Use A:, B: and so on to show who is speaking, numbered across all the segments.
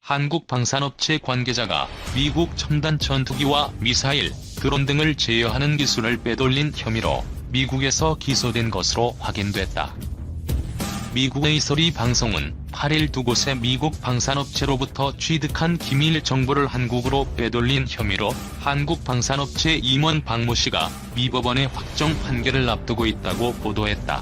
A: 한국 방산업체 관계자가 미국 첨단 전투기와 미사일, 드론 등을 제어하는 기술을 빼돌린 혐의로 미국에서 기소된 것으로 확인됐다. 미국 에이서리 방송은 8일 두 곳의 미국 방산업체로부터 취득한 기밀 정보를 한국으로 빼돌린 혐의로 한국 방산업체 임원 박모 씨가 미 법원의 확정 판결을 앞두고 있다고 보도했다.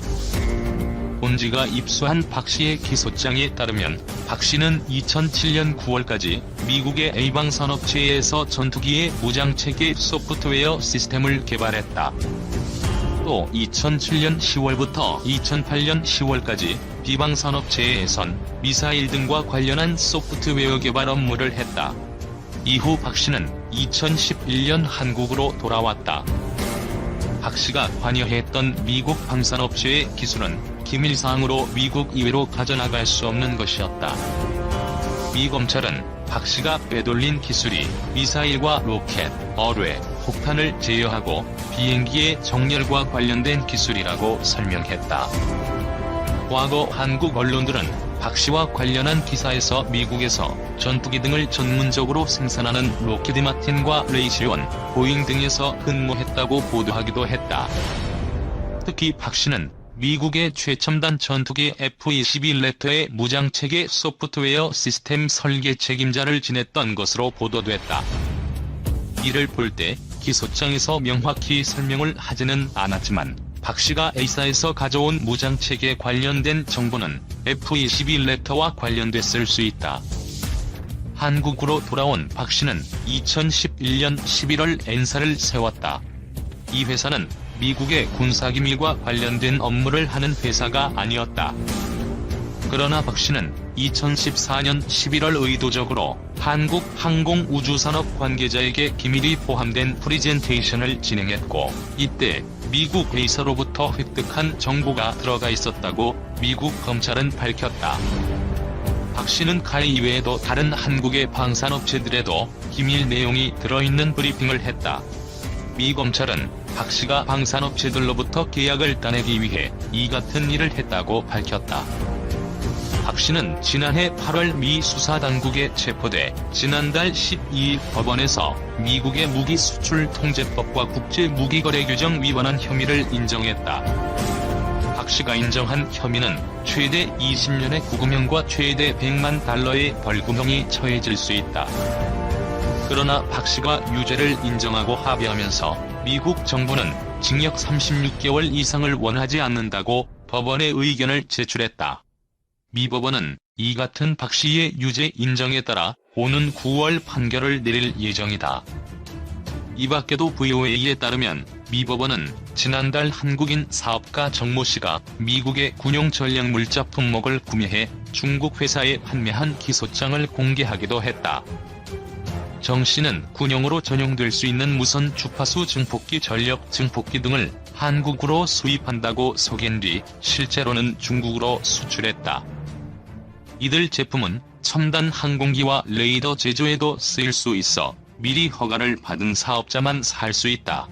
A: 본지가 입수한 박 씨의 기소장에 따르면 박 씨는 2007년 9월까지 미국의 A방산업체에서 전투기의 무장체계 소프트웨어 시스템을 개발했다. 또 2007년 10월부터 2008년 10월까지 B방산업체에선 미사일 등과 관련한 소프트웨어 개발 업무를 했다. 이후 박 씨는 2011년 한국으로 돌아왔다. 박 씨가 관여했던 미국 방산업체의 기술은 기밀사항으로 미국 이외로 가져나갈 수 없는 것이었다. 미 검찰은 박 씨가 빼돌린 기술이 미사일과 로켓, 어뢰, 폭탄을 제어하고 비행기의 정렬과 관련된 기술이라고 설명했다. 과거 한국 언론들은 박 씨와 관련한 기사에서 미국에서 전투기 등을 전문적으로 생산하는 록히드 마틴과 레이시온, 보잉 등에서 근무했다고 보도하기도 했다. 특히 박 씨는 미국의 최첨단 전투기 F-22 랩터의 무장체계 소프트웨어 시스템 설계 책임자를 지냈던 것으로 보도됐다. 이를 볼 때 기소장에서 명확히 설명을 하지는 않았지만 박 씨가 A사에서 가져온 무장체계에 관련된 정보는 F-22 랩터와 관련됐을 수 있다. 한국으로 돌아온 박 씨는 2011년 11월 N사를 세웠다. 이 회사는 미국의 군사기밀과 관련된 업무를 하는 회사가 아니었다. 그러나 박 씨는 2014년 11월 의도적으로 한국 항공우주산업 관계자에게 기밀이 포함된 프리젠테이션을 진행했고, 이때 미국 에이서로부터 획득한 정보가 들어가 있었다고 미국 검찰은 밝혔다. 박 씨는 가히 이외에도 다른 한국의 방산업체들에도 기밀 내용이 들어있는 브리핑을 했다. 미 검찰은 박 씨가 방산업체들로부터 계약을 따내기 위해 이 같은 일을 했다고 밝혔다. 박 씨는 지난해 8월 미 수사당국에 체포돼 지난달 12일 법원에서 미국의 무기수출통제법과 국제무기거래규정 위반한 혐의를 인정했다. 박 씨가 인정한 혐의는 최대 20년의 구금형과 최대 100만 달러의 벌금형이 처해질 수 있다. 그러나 박 씨가 유죄를 인정하고 합의하면서 미국 정부는 징역 36개월 이상을 원하지 않는다고 법원에 의견을 제출했다. 미 법원은 이 같은 박 씨의 유죄 인정에 따라 오는 9월 판결을 내릴 예정이다. 이 밖에도 VOA에 따르면 미 법원은 지난달 한국인 사업가 정모 씨가 미국의 군용 전략물자 품목을 구매해 중국 회사에 판매한 기소장을 공개하기도 했다. 정 씨는 군용으로 전용될 수 있는 무선 주파수 증폭기, 전력 증폭기 등을 한국으로 수입한다고 속인 뒤 실제로는 중국으로 수출했다. 이들 제품은 첨단 항공기와 레이더 제조에도 쓰일 수 있어 미리 허가를 받은 사업자만 살 수 있다.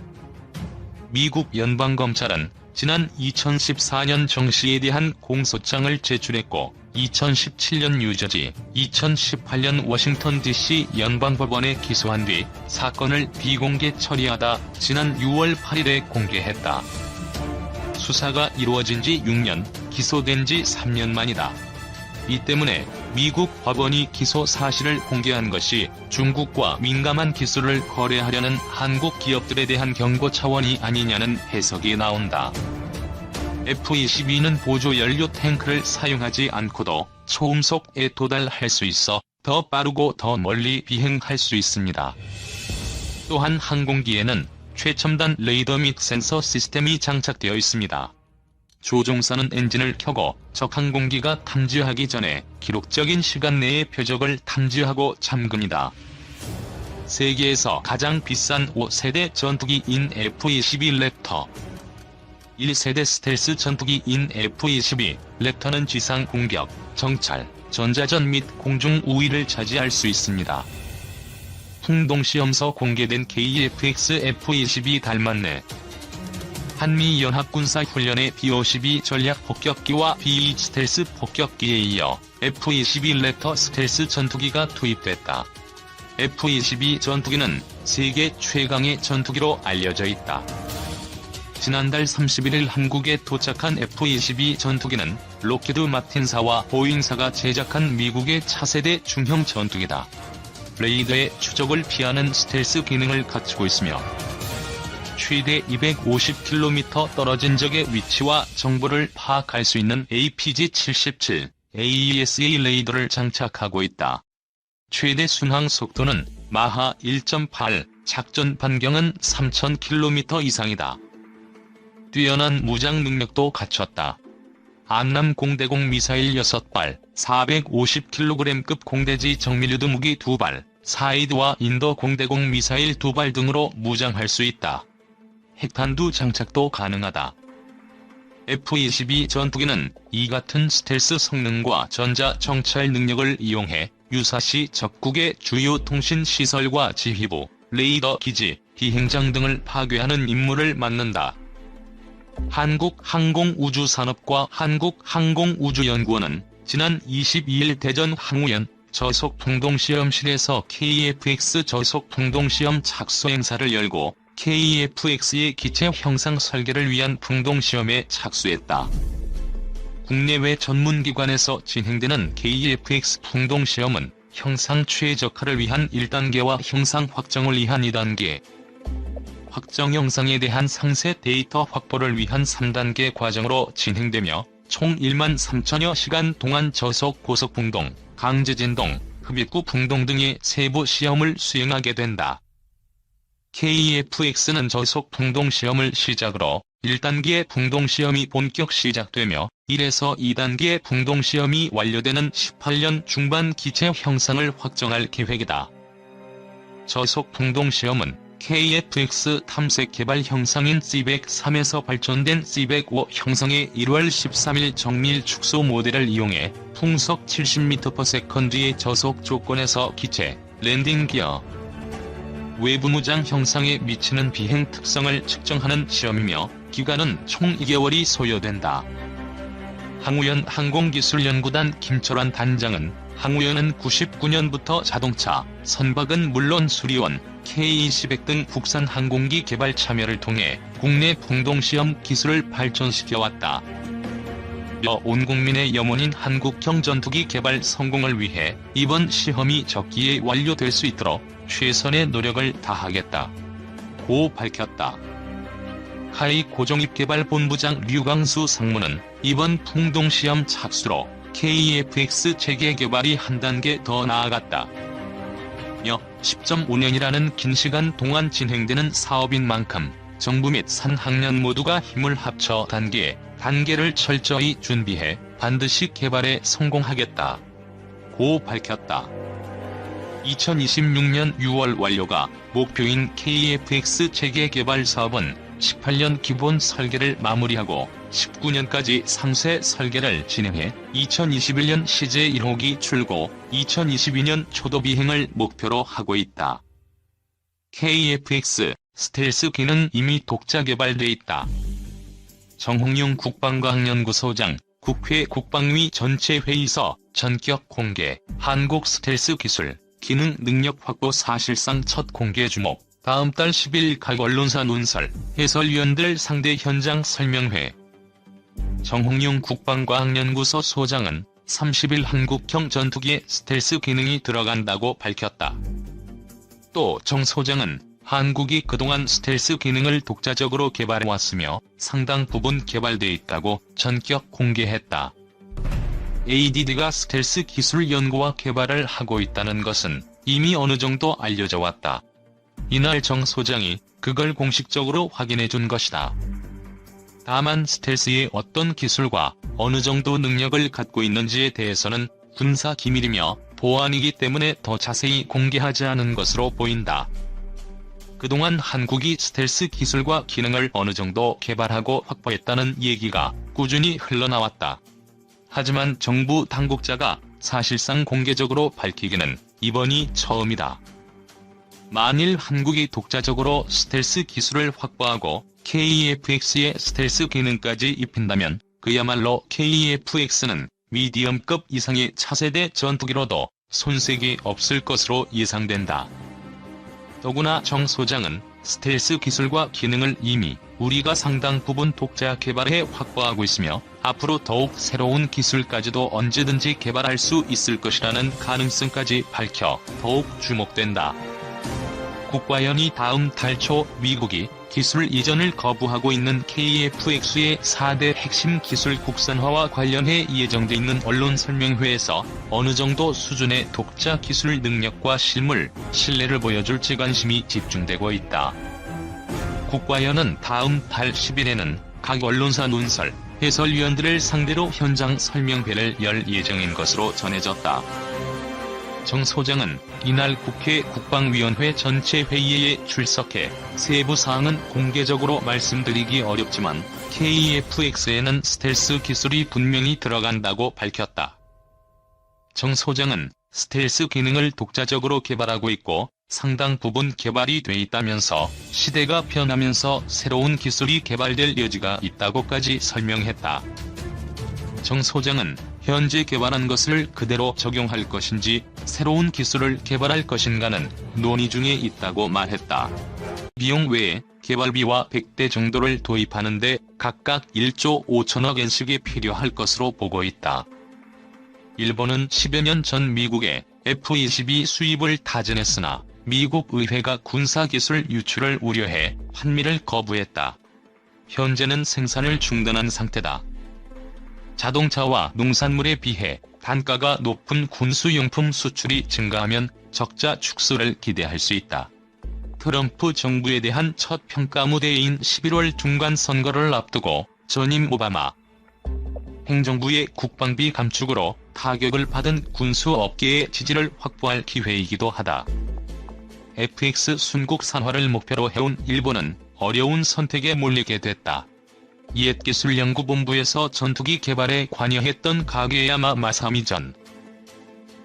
A: 미국 연방검찰은 지난 2014년 정 씨에 대한 공소장을 제출했고, 2017년 뉴저지, 2018년 워싱턴 DC 연방법원에 기소한 뒤 사건을 비공개 처리하다 지난 6월 8일에 공개했다. 수사가 이루어진 지 6년, 기소된 지 3년 만이다. 이 때문에 미국 법원이 기소 사실을 공개한 것이 중국과 민감한 기술을 거래하려는 한국 기업들에 대한 경고 차원이 아니냐는 해석이 나온다. F-22는 보조 연료 탱크를 사용하지 않고도 초음속에 도달할 수 있어 더 빠르고 더 멀리 비행할 수 있습니다. 또한 항공기에는 최첨단 레이더 및 센서 시스템이 장착되어 있습니다. 조종사는 엔진을 켜고 적 항공기가 탐지하기 전에 기록적인 시간 내에 표적을 탐지하고 잠급니다. 세계에서 가장 비싼 5세대 전투기인 F-22 랩터, 1세대 스텔스 전투기인 F-22 랩터는 지상 공격, 정찰, 전자전 및 공중 우위를 차지할 수 있습니다. 풍동시험서 공개된 KF-X F-22 달맞네 한미연합군사훈련의 B-52 전략 폭격기와 B-2 스텔스 폭격기에 이어 F-22 랩터 스텔스 전투기가 투입됐다. F-22 전투기는 세계 최강의 전투기로 알려져 있다. 지난달 31일 한국에 도착한 F-22 전투기는 록히드 마틴사와 보잉사가 제작한 미국의 차세대 중형 전투기다. 레이더의 추적을 피하는 스텔스 기능을 갖추고 있으며 최대 250km 떨어진 적의 위치와 정보를 파악할 수 있는 APG-77 AESA 레이더를 장착하고 있다. 최대 순항 속도는 마하 1.8, 작전 반경은 3000km 이상이다. 뛰어난 무장 능력도 갖췄다. 안남 공대공 미사일 6발, 450kg급 공대지 정밀유도 무기 2발, 사이드와 인도 공대공 미사일 2발 등으로 무장할 수 있다. 핵탄두 장착도 가능하다. F-22 전투기는 이 같은 스텔스 성능과 전자 정찰 능력을 이용해 유사시 적국의 주요 통신 시설과 지휘부, 레이더 기지, 비행장 등을 파괴하는 임무를 맡는다. 한국항공우주산업과 한국항공우주연구원은 지난 22일 대전 항우연 저속풍동시험실에서 KF-X 저속풍동시험 착수 행사를 열고 KF-X의 기체 형상 설계를 위한 풍동시험에 착수했다. 국내외 전문기관에서 진행되는 KF-X 풍동시험은 형상 최적화를 위한 1단계와 형상 확정을 위한 2단계, 확정 형상에 대한 상세 데이터 확보를 위한 3단계 과정으로 진행되며 총 13,000여 시간 동안 저속 고속풍동, 강제진동, 흡입구 풍동 등의 세부 시험을 수행하게 된다. KF-X는 저속 풍동 시험을 시작으로 1단계 풍동 시험이 본격 시작되며 1에서 2단계 풍동 시험이 완료되는 18년 중반 기체 형상을 확정할 계획이다. 저속 풍동 시험은 KF-X 탐색 개발 형상인 C103에서 발전된 C105 형상의 1월 13일 정밀 축소 모델을 이용해 풍속 70m/s의 저속 조건에서 기체, 랜딩 기어, 외부 무장 형상에 미치는 비행 특성을 측정하는 시험이며 기간은 총 2개월이 소요된다. 항우연 항공기술연구단 김철환 단장은 항우연은 99년부터 자동차, 선박은 물론 수리원, K-200 등 국산 항공기 개발 참여를 통해 국내 풍동시험 기술을 발전시켜왔다. 온 국민의 염원인 한국형 전투기 개발 성공을 위해 이번 시험이 적기에 완료될 수 있도록 최선의 노력을 다하겠다. 고 밝혔다. 하이 고종입개발본부장 류광수 상무는 이번 풍동시험 착수로 KF-X 체계 개발이 한 단계 더 나아갔다. 10.5년이라는 긴 시간 동안 진행되는 사업인 만큼 정부 및 산학년 모두가 힘을 합쳐 단계를 철저히 준비해 반드시 개발에 성공하겠다. 고 밝혔다. 2026년 6월 완료가 목표인 KF-X 체계 개발 사업은 18년 기본 설계를 마무리하고 19년까지 상세 설계를 진행해 2021년 시제 1호기 출고, 2022년 초도 비행을 목표로 하고 있다. KF-X 스텔스 기는 이미 독자 개발돼 있다. 정홍용 국방과학연구소장, 국회 국방위 전체회의서 전격 공개, 한국 스텔스 기술, 기능 능력 확보 사실상 첫 공개 주목, 다음 달 10일 각 언론사 논설, 해설위원들 상대 현장 설명회. 정홍용 국방과학연구소 소장은 30일 한국형 전투기에 스텔스 기능이 들어간다고 밝혔다. 또 정 소장은 한국이 그동안 스텔스 기능을 독자적으로 개발해왔으며 상당 부분 개발돼 있다고 전격 공개했다. ADD가 스텔스 기술 연구와 개발을 하고 있다는 것은 이미 어느 정도 알려져 왔다. 이날 정 소장이 그걸 공식적으로 확인해준 것이다. 다만 스텔스의 어떤 기술과 어느 정도 능력을 갖고 있는지에 대해서는 군사 기밀이며 보안이기 때문에 더 자세히 공개하지 않은 것으로 보인다. 그동안 한국이 스텔스 기술과 기능을 어느 정도 개발하고 확보했다는 얘기가 꾸준히 흘러나왔다. 하지만 정부 당국자가 사실상 공개적으로 밝히기는 이번이 처음이다. 만일 한국이 독자적으로 스텔스 기술을 확보하고 KF-X에 스텔스 기능까지 입힌다면 그야말로 KF-X는 미디엄급 이상의 차세대 전투기로도 손색이 없을 것으로 예상된다. 더구나 정 소장은 스텔스 기술과 기능을 이미 우리가 상당 부분 독자 개발해 확보하고 있으며 앞으로 더욱 새로운 기술까지도 언제든지 개발할 수 있을 것이라는 가능성까지 밝혀 더욱 주목된다. 국과연이 다음 달 초 미국이 기술 이전을 거부하고 있는 KF-X의 4대 핵심 기술 국산화와 관련해 예정돼 있는 언론 설명회에서 어느 정도 수준의 독자 기술 능력과 실물, 신뢰를 보여줄지 관심이 집중되고 있다. 국과연은 다음 달 10일에는 각 언론사 논설, 해설위원들을 상대로 현장 설명회를 열 예정인 것으로 전해졌다. 정 소장은 이날 국회 국방위원회 전체 회의에 출석해 세부 사항은 공개적으로 말씀드리기 어렵지만 KF-X에는 스텔스 기술이 분명히 들어간다고 밝혔다. 정 소장은 스텔스 기능을 독자적으로 개발하고 있고 상당 부분 개발이 돼 있다면서 시대가 변하면서 새로운 기술이 개발될 여지가 있다고까지 설명했다. 정 소장은 현재 개발한 것을 그대로 적용할 것인지 새로운 기술을 개발할 것인가는 논의 중에 있다고 말했다. 비용 외에 개발비와 100대 정도를 도입하는 데 각각 1조 5천억 엔씩이 필요할 것으로 보고 있다. 일본은 10여 년 전 미국에 F-22 수입을 타진했으나 미국 의회가 군사기술 유출을 우려해 환미를 거부했다. 현재는 생산을 중단한 상태다. 자동차와 농산물에 비해 단가가 높은 군수용품 수출이 증가하면 적자 축소를 기대할 수 있다. 트럼프 정부에 대한 첫 평가 무대인 11월 중간 선거를 앞두고 전임 오바마 행정부의 국방비 감축으로 타격을 받은 군수업계의 지지를 확보할 기회이기도 하다. FX 순국 산화를 목표로 해온 일본은 어려운 선택에 몰리게 됐다. 옛기술연구본부에서 전투기 개발에 관여했던 가게야마 마사미 전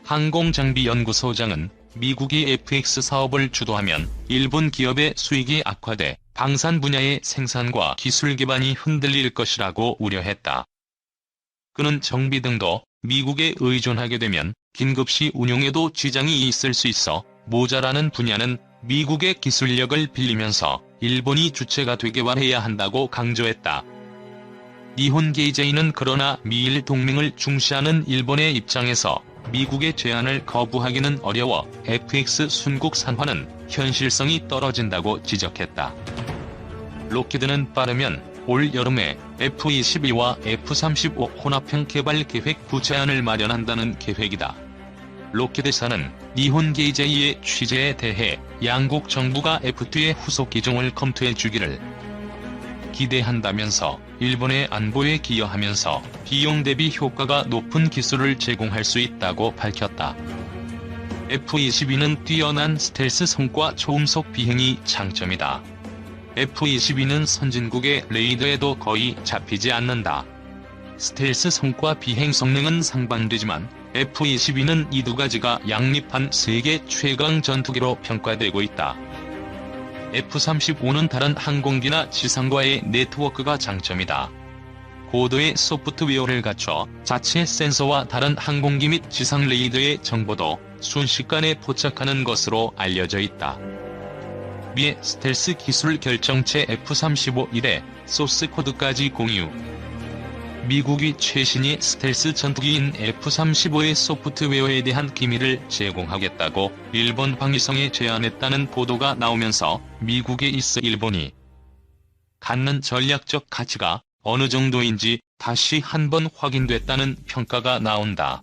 A: 항공장비연구소장은 미국이 FX 사업을 주도하면 일본 기업의 수익이 악화돼 방산 분야의 생산과 기술 기반이 흔들릴 것이라고 우려했다. 그는 정비 등도 미국에 의존하게 되면 긴급시 운용에도 지장이 있을 수 있어 모자라는 분야는 미국의 기술력을 빌리면서 일본이 주체가 되게 개발해야 한다고 강조했다. 니혼 게이제이는 그러나 미일 동맹을 중시하는 일본의 입장에서 미국의 제안을 거부하기는 어려워 FX 순국 산화는 현실성이 떨어진다고 지적했다. 록히드는 빠르면 올 여름에 F-22와 F-35 혼합형 개발 계획 구체안을 마련한다는 계획이다. 록히드사는 니혼 게이제이의 취재에 대해 양국 정부가 F-2의 후속 기종을 검토해 주기를 기대한다면서 일본의 안보에 기여하면서 비용 대비 효과가 높은 기술을 제공할 수 있다고 밝혔다. F-22는 뛰어난 스텔스 성과 초음속 비행이 장점이다. F-22는 선진국의 레이더에도 거의 잡히지 않는다. 스텔스 성과 비행 성능은 상반되지만 F-22는 이 두 가지가 양립한 세계 최강 전투기로 평가되고 있다. F-35는 다른 항공기나 지상과의 네트워크가 장점이다. 고도의 소프트웨어를 갖춰 자체 센서와 다른 항공기 및 지상 레이더의 정보도 순식간에 포착하는 것으로 알려져 있다. 미의 스텔스 기술 결정체 F-35-1의 소스 코드까지 공유. 미국이 최신의 스텔스 전투기인 F-35의 소프트웨어에 대한 기밀을 제공하겠다고 일본 방위성에 제안했다는 보도가 나오면서 미국에 있어 일본이 갖는 전략적 가치가 어느 정도인지 다시 한번 확인됐다는 평가가 나온다.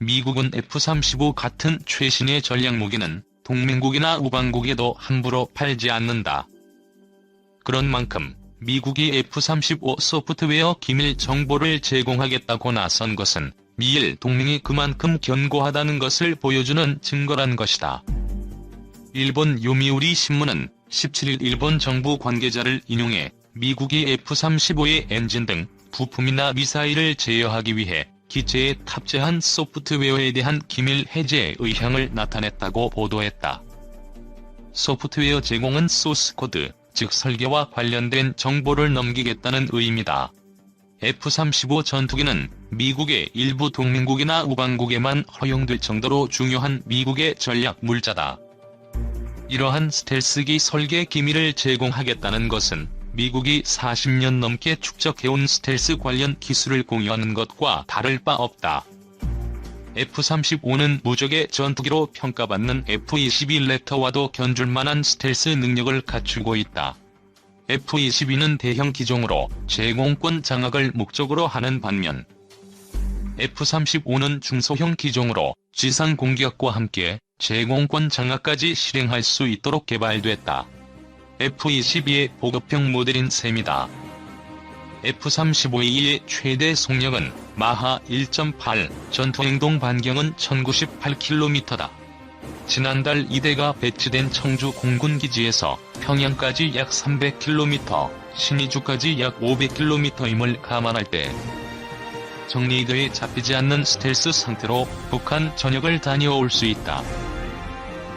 A: 미국은 F-35 같은 최신의 전략무기는 동맹국이나 우방국에도 함부로 팔지 않는다. 그런 만큼 미국이 F-35 소프트웨어 기밀 정보를 제공하겠다고 나선 것은 미일 동맹이 그만큼 견고하다는 것을 보여주는 증거란 것이다. 일본 요미우리 신문은 17일 일본 정부 관계자를 인용해 미국이 F-35의 엔진 등 부품이나 미사일을 제어하기 위해 기체에 탑재한 소프트웨어에 대한 기밀 해제 의향을 나타냈다고 보도했다. 소프트웨어 제공은 소스 코드, 즉 설계와 관련된 정보를 넘기겠다는 의미다. F-35 전투기는 미국의 일부 동맹국이나 우방국에만 허용될 정도로 중요한 미국의 전략 물자다. 이러한 스텔스기 설계 기밀을 제공하겠다는 것은 미국이 40년 넘게 축적해온 스텔스 관련 기술을 공유하는 것과 다를 바 없다. F-35는 무적의 전투기로 평가받는 F-22 랩터와도 견줄만한 스텔스 능력을 갖추고 있다. F-22는 대형 기종으로 제공권 장악을 목적으로 하는 반면 F-35는 중소형 기종으로 지상 공격과 함께 제공권 장악까지 실행할 수 있도록 개발됐다. F-22의 보급형 모델인 셈이다. F-35A의 최대 속력은 마하 1.8, 전투행동 반경은 1098km다. 지난달 이대가 배치된 청주 공군기지에서 평양까지 약 300km, 신의주까지 약 500km임을 감안할 때 정리대에 잡히지 않는 스텔스 상태로 북한 전역을 다녀올 수 있다.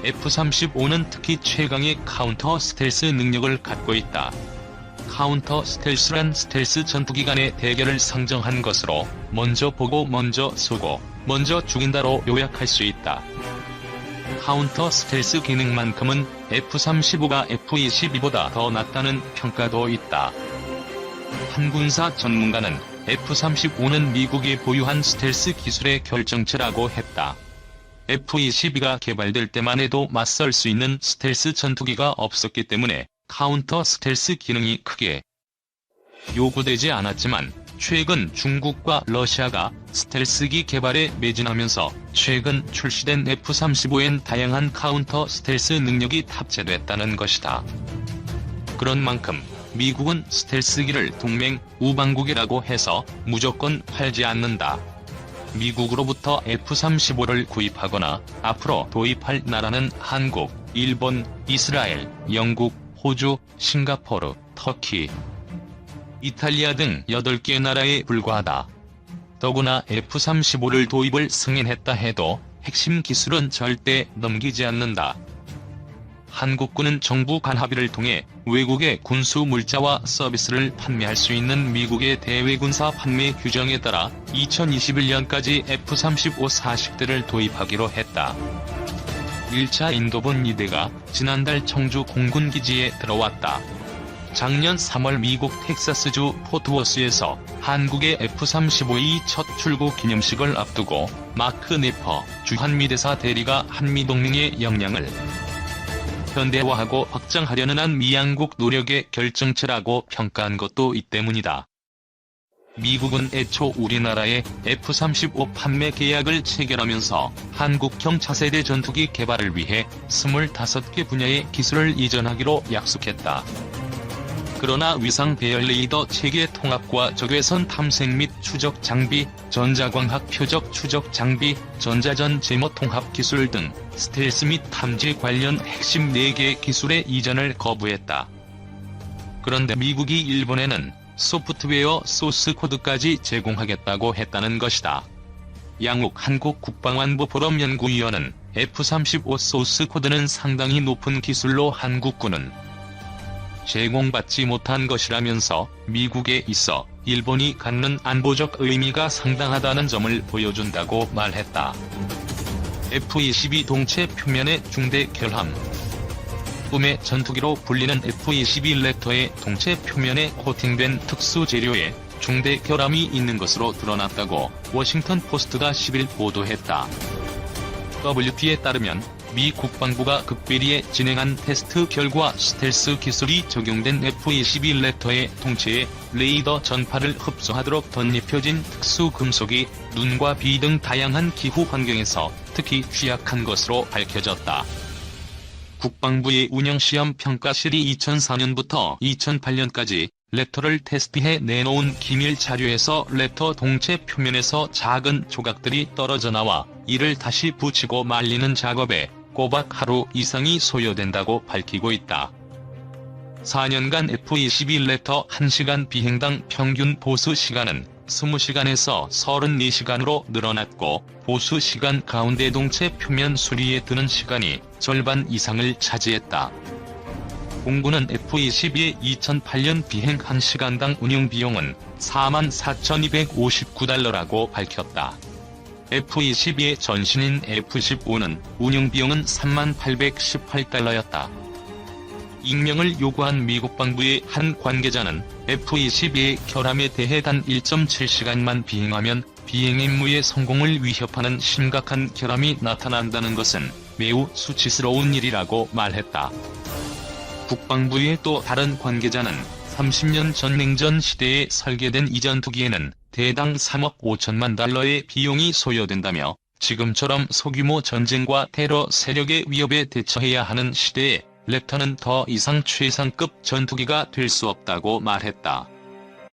A: F-35는 특히 최강의 카운터 스텔스 능력을 갖고 있다. 카운터 스텔스란 스텔스 전투기 간의 대결을 상정한 것으로 먼저 보고 먼저 쏘고 먼저 죽인다로 요약할 수 있다. 카운터 스텔스 기능만큼은 F-35가 F-22보다 더 낫다는 평가도 있다. 한 군사 전문가는 F-35는 미국이 보유한 스텔스 기술의 결정체라고 했다. F-22가 개발될 때만 해도 맞설 수 있는 스텔스 전투기가 없었기 때문에 카운터 스텔스 기능이 크게 요구되지 않았지만 최근 중국과 러시아가 스텔스기 개발에 매진하면서 최근 출시된 F-35엔 다양한 카운터 스텔스 능력이 탑재됐다는 것이다. 그런 만큼 미국은 스텔스기를 동맹 우방국이라고 해서 무조건 팔지 않는다. 미국으로부터 F-35를 구입하거나 앞으로 도입할 나라는 한국, 일본, 이스라엘, 영국, 호주, 싱가포르, 터키, 이탈리아 등 8개 나라에 불과하다. 더구나 F-35를 도입을 승인했다 해도 핵심 기술은 절대 넘기지 않는다. 한국군은 정부 간 합의를 통해 외국의 군수 물자와 서비스를 판매할 수 있는 미국의 대외군사 판매 규정에 따라 2021년까지 F-35 40대를 도입하기로 했다. 1차 인도본 2대가 지난달 청주 공군기지에 들어왔다. 작년 3월 미국 텍사스주 포트워스에서 한국의 F-35의 첫 출고 기념식을 앞두고 마크 네퍼 주한미대사 대리가 한미동맹의 역량을 현대화하고 확장하려는 한 미양국 노력의 결정체라고 평가한 것도 이 때문이다. 미국은 애초 우리나라에 F-35 판매 계약을 체결하면서 한국형 차세대 전투기 개발을 위해 25개 분야의 기술을 이전하기로 약속했다. 그러나 위상 배열 레이더 체계 통합과 적외선 탐색 및 추적 장비, 전자광학 표적 추적 장비, 전자전 제모 통합 기술 등 스텔스 및 탐지 관련 핵심 4개 기술의 이전을 거부했다. 그런데 미국이 일본에는 소프트웨어 소스 코드까지 제공하겠다고 했다는 것이다. 양욱 한국 국방안보 포럼 연구위원은 F-35 소스 코드는 상당히 높은 기술로 한국군은 제공받지 못한 것이라면서 미국에 있어 일본이 갖는 안보적 의미가 상당하다는 점을 보여준다고 말했다. F-22 동체 표면의 중대 결함. 꿈의 전투기로 불리는 F-22 랩터의 동체 표면에 코팅된 특수 재료에 중대 결함이 있는 것으로 드러났다고 워싱턴 포스트가 10일 보도했다. WP에 따르면 미 국방부가 극비리에 진행한 테스트 결과 스텔스 기술이 적용된 F-22 랩터의 동체에 레이더 전파를 흡수하도록 덧입혀진 특수 금속이 눈과 비 등 다양한 기후 환경에서 특히 취약한 것으로 밝혀졌다. 국방부의 운영시험평가실이 2004년부터 2008년까지 랩터를 테스트해 내놓은 기밀 자료에서 랩터 동체 표면에서 작은 조각들이 떨어져 나와 이를 다시 붙이고 말리는 작업에 꼬박 하루 이상이 소요된다고 밝히고 있다. 4년간 F-22 랩터 1시간 비행당 평균 보수 시간은 20시간에서 32시간으로 늘어났고 보수 시간 가운데 동체 표면 수리에 드는 시간이 절반 이상을 차지했다. 공군은 F-22의 2008년 비행 1시간당 운용비용은 44,259달러라고 밝혔다. F-22의 전신인 F-15는 운용비용은 3818달러였다. 익명을 요구한 미국 방부의 한 관계자는 F-22의 결함에 대해 단 1.7시간만 비행하면 비행 임무의 성공을 위협하는 심각한 결함이 나타난다는 것은 매우 수치스러운 일이라고 말했다. 국방부의 또 다른 관계자는 30년 전 냉전 시대에 설계된 이 전투기에는 대당 3억 5천만 달러의 비용이 소요된다며 지금처럼 소규모 전쟁과 테러 세력의 위협에 대처해야 하는 시대에 랩터는 더 이상 최상급 전투기가 될 수 없다고 말했다.